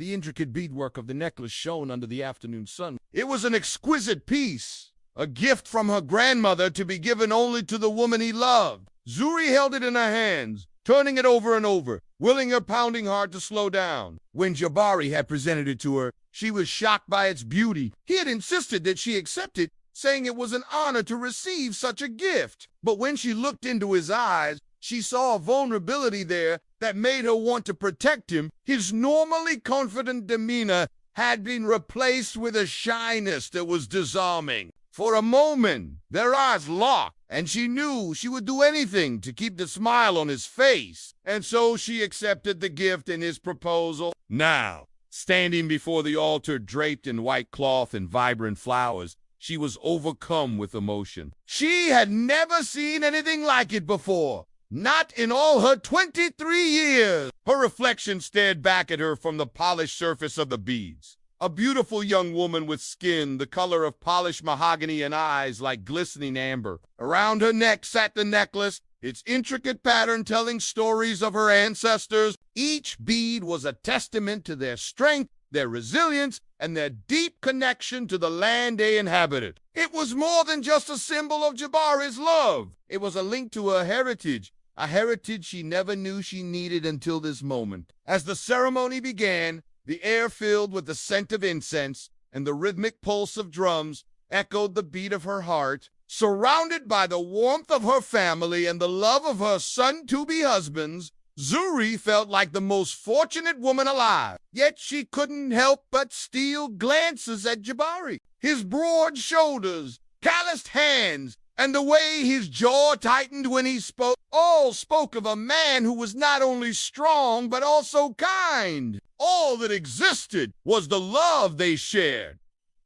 The intricate beadwork of the necklace shone under the afternoon sun. It was an exquisite piece, a gift from her grandmother to be given only to the woman he loved. Zuri held it in her hands, turning it over and over, willing her pounding heart to slow down. When Jabari had presented it to her, she was shocked by its beauty. He had insisted that she accept it, saying it was an honor to receive such a gift. But when she looked into his eyes, she saw a vulnerability there that made her want to protect him. His normally confident demeanor had been replaced with a shyness that was disarming. For a moment, their eyes locked, and she knew she would do anything to keep the smile on his face. And so she accepted the gift and his proposal. Now, standing before the altar draped in white cloth and vibrant flowers, she was overcome with emotion. She had never seen anything like it before. Not in all her 23 years. Her reflection stared back at her from the polished surface of the beads. A beautiful young woman with skin the color of polished mahogany and eyes like glistening amber. Around her neck sat the necklace, its intricate pattern telling stories of her ancestors. Each bead was a testament to their strength, their resilience, and their deep connection to the land they inhabited. It was more than just a symbol of Jabari's love. It was a link to her heritage, a heritage she never knew she needed until this moment. As the ceremony began, the air filled with the scent of incense, and the rhythmic pulse of drums echoed the beat of her heart. Surrounded by the warmth of her family and the love of her soon-to-be husbands, Zuri felt like the most fortunate woman alive. Yet she couldn't help but steal glances at Jabari. His broad shoulders, calloused hands, and the way his jaw tightened when he spoke, all spoke of a man who was not only strong but also kind. All that existed was the love they shared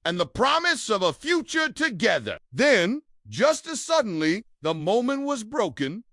and the promise of a future together. Then, just as suddenly, the moment was broken.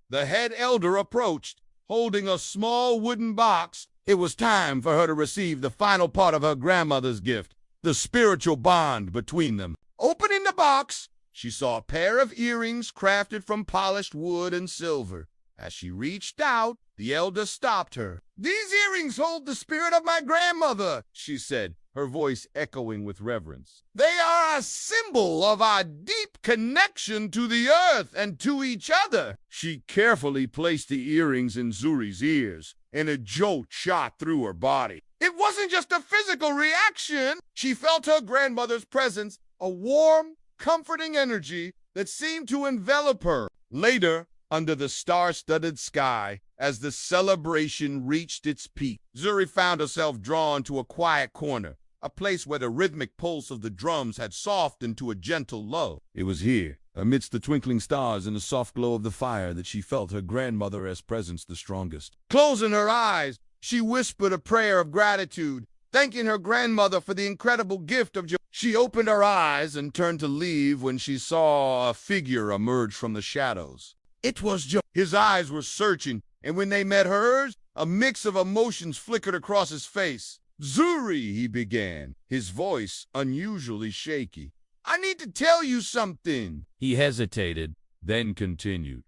The head elder approached, holding a small wooden box. It was time for her to receive the final part of her grandmother's gift, the spiritual bond between them. Opening the box, she saw a pair of earrings crafted from polished wood and silver. As she reached out, the elder stopped her. "These earrings hold the spirit of my grandmother," she said, her voice echoing with reverence. "They are a symbol of our deep connection to the earth and to each other." She carefully placed the earrings in Zuri's ears, and a jolt shot through her body. It wasn't just a physical reaction. She felt her grandmother's presence, a warm, comforting energy that seemed to envelop her. Later, under the star-studded sky, as the celebration reached its peak, Zuri found herself drawn to a quiet corner, a place where the rhythmic pulse of the drums had softened to a gentle lull. It was here, amidst the twinkling stars and the soft glow of the fire, that she felt her grandmother's presence the strongest. Closing her eyes, she whispered a prayer of gratitude, thanking her grandmother for the incredible gift of joy. She opened her eyes and turned to leave when she saw a figure emerge from the shadows. It was Joe. His eyes were searching, and when they met hers, a mix of emotions flickered across his face. "Zuri," he began, his voice unusually shaky. "I need to tell you something." He hesitated, then continued.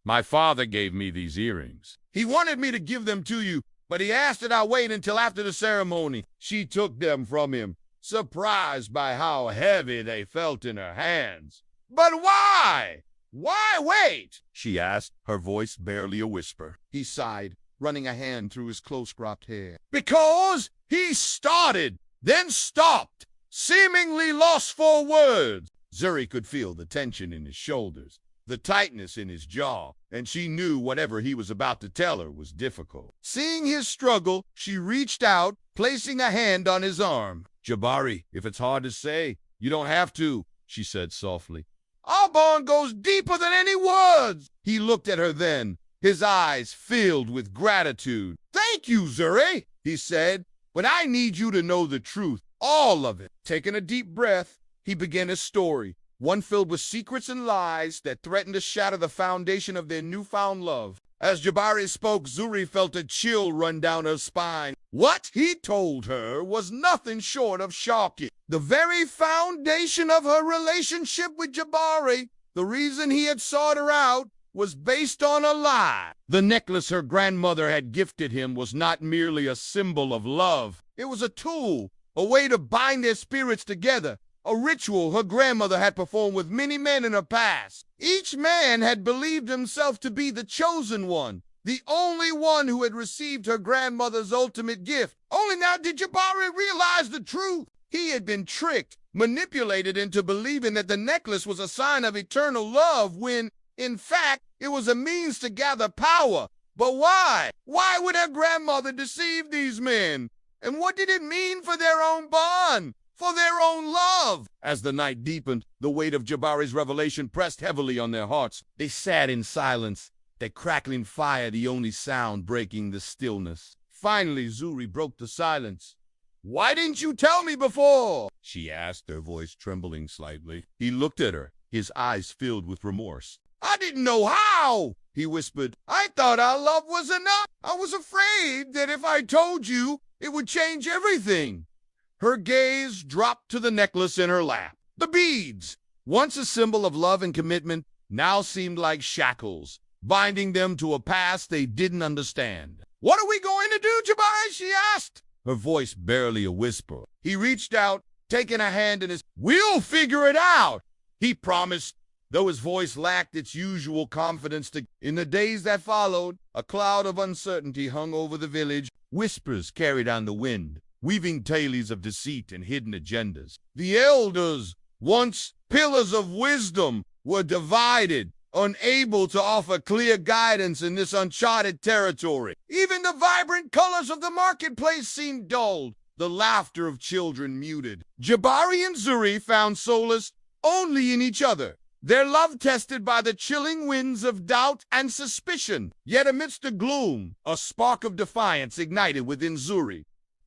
"My father gave me these earrings. He wanted me to give them to you, but he asked that I wait until after the ceremony." She took them from him, surprised by how heavy they felt in her hands. "But why? Why wait?" she asked, her voice barely a whisper. He sighed, running a hand through his close-cropped hair. "Because he started, then stopped, seemingly lost for words." Zuri could feel the tension in his shoulders, the tightness in his jaw, and she knew whatever he was about to tell her was difficult. Seeing his struggle, she reached out, placing a hand on his arm. "Jabari, if it's hard to say, you don't have to," she said softly. "Our bond goes deeper than any words." He looked at her then, his eyes filled with gratitude. "Thank you, Zuri," he said, "but I need you to know the truth, all of it." Taking a deep breath, he began his story, one filled with secrets and lies that threatened to shatter the foundation of their newfound love. As Jabari spoke, Zuri felt a chill run down her spine. What he told her was nothing short of shocking. The very foundation of her relationship with Jabari, the reason he had sought her out, was based on a lie. The necklace her grandmother had gifted him was not merely a symbol of love. It was a tool, a way to bind their spirits together, a ritual her grandmother had performed with many men in her past. Each man had believed himself to be the chosen one, the only one who had received her grandmother's ultimate gift. Only now did Jabari realize the truth. He had been tricked, manipulated into believing that the necklace was a sign of eternal love when, in fact, it was a means to gather power. But why? Why would her grandmother deceive these men? And what did it mean for their own bond? For their own love? As the night deepened, the weight of Jabari's revelation pressed heavily on their hearts. They sat in silence, their crackling fire the only sound breaking the stillness. Finally, Zuri broke the silence. "Why didn't you tell me before?" she asked, her voice trembling slightly. He looked at her, his eyes filled with remorse. "I didn't know how," he whispered. "I thought our love was enough. I was afraid that if I told you, it would change everything." Her gaze dropped to the necklace in her lap. The beads, once a symbol of love and commitment, now seemed like shackles, binding them to a past they didn't understand. "What are we going to do, Jabari?" she asked, her voice barely a whisper. He reached out, taking a hand in his. "We'll figure it out," he promised, though his voice lacked its usual confidence. In the days that followed, a cloud of uncertainty hung over the village. Whispers carried on the wind, weaving tales of deceit and hidden agendas. The elders, once pillars of wisdom, were divided, unable to offer clear guidance in this uncharted territory. Even the vibrant colors of the marketplace seemed dulled, the laughter of children muted. Jabari and Zuri found solace only in each other, their love tested by the chilling winds of doubt and suspicion. Yet amidst the gloom, a spark of defiance ignited within Zuri.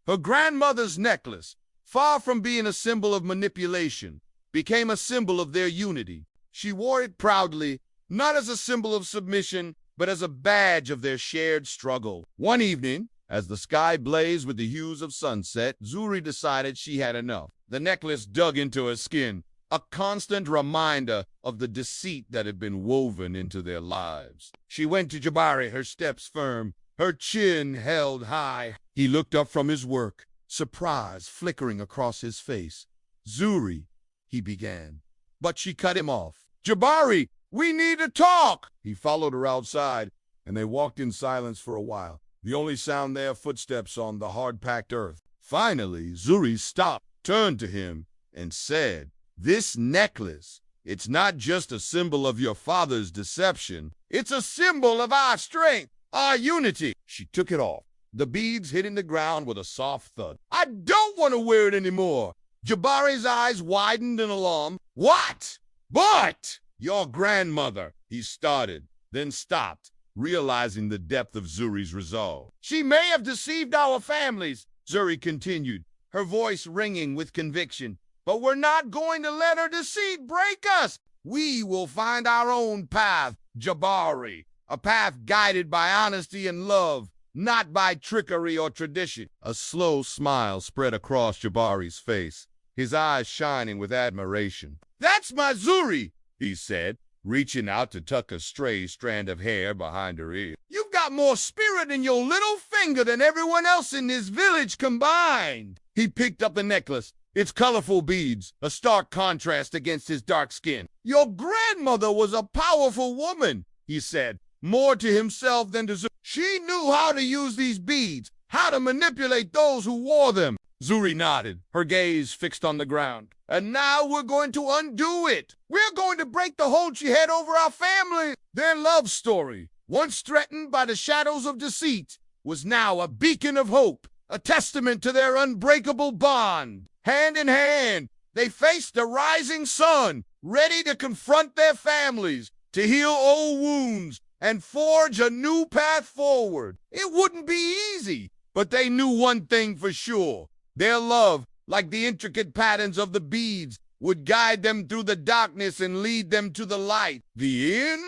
Her grandmother's necklace, far from being a symbol of manipulation, became a symbol of their unity. She wore it proudly, not as a symbol of submission, but as a badge of their shared struggle. One evening, as the sky blazed with the hues of sunset, Zuri decided she had enough. The necklace dug into her skin, a constant reminder of the deceit that had been woven into their lives. She went to Jabari, her steps firm, her chin held high. He looked up from his work, surprise flickering across his face. "Zuri," he began, but she cut him off. "Jabari, we need to talk!" He followed her outside, and they walked in silence for a while, the only sound there footsteps on the hard-packed earth. Finally, Zuri stopped, turned to him, and said, "This necklace, it's not just a symbol of your father's deception. It's a symbol of our strength, our unity." She took it off, the beads hitting the ground with a soft thud. "I don't want to wear it anymore." Jabari's eyes widened in alarm. "What?" "But your grandmother," he started, then stopped, realizing the depth of Zuri's resolve. "She may have deceived our families," Zuri continued, her voice ringing with conviction. "But we're not going to let her deceit break us. We will find our own path, Jabari, a path guided by honesty and love, not by trickery or tradition." A slow smile spread across Jabari's face, his eyes shining with admiration. "That's my Zuri," he said, reaching out to tuck a stray strand of hair behind her ear. "You've got more spirit in your little finger than everyone else in this village combined." He picked up the necklace, its colorful beads, a stark contrast against his dark skin. "Your grandmother was a powerful woman," he said, more to himself than to Zuri. "She knew how to use these beads, how to manipulate those who wore them." Zuri nodded, her gaze fixed on the ground. "And now we're going to undo it. We're going to break the hold she had over our family." Their love story, once threatened by the shadows of deceit, was now a beacon of hope, a testament to their unbreakable bond. Hand in hand, they faced the rising sun, ready to confront their families, to heal old wounds, and forge a new path forward. It wouldn't be easy, but they knew one thing for sure. Their love, like the intricate patterns of the beads, would guide them through the darkness and lead them to the light. The end?